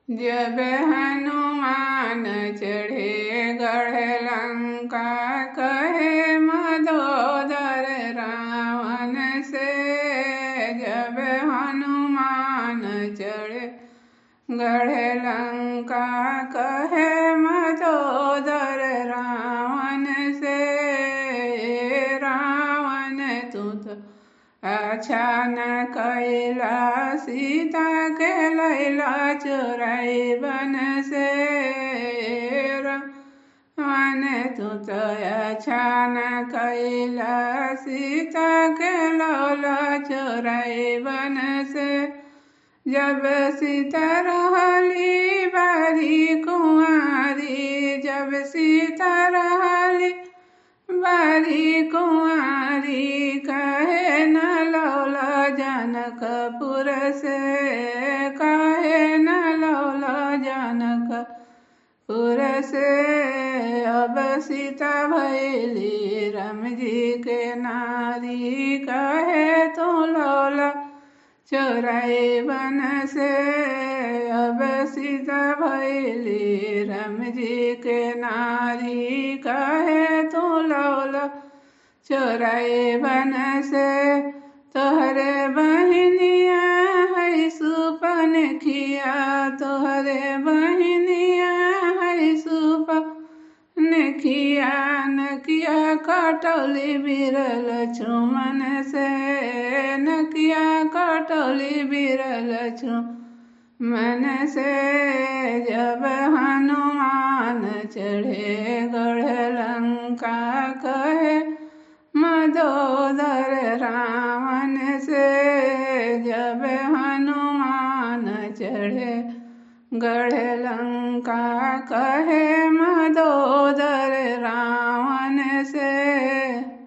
जब हनुमान चढ़े गढ़ लंका, कहे मदोदर रावण से। जब हनुमान चढ़े गढ़ लंका, कहे मदोदर रावण से। रावण तू तो अच्छा न कैला, सीता के लैला चुराई बन से। रावण तू तो अच्छा न कैला, सीता के लैला चुराई बन से। जब सीता रहली बारी कुंवारी, जब सीता रहली बारी कुंवारी, कहे न लौला जनकपुर से। कहे न लौला जनकपुर से। अब सीता भैली राम जी के नारी, कहे तो लौला चोराई बन से। अब सीता भैली राम जी के नारी, कहे तो लौला चोराई बन से। तोहरे बहनिया है सुपन खिया, तोहरे बहनिया है सुपन खिया। नकिया कटौली बिरल छुमन से, नकिया कटौली बिरल छुमन से। जब हनुमान चढ़े गढ़ लंका, कहे मदोदर रावण से। जब हनुमान चढ़े गढ़ लंका, कहे मदोदर रावण से।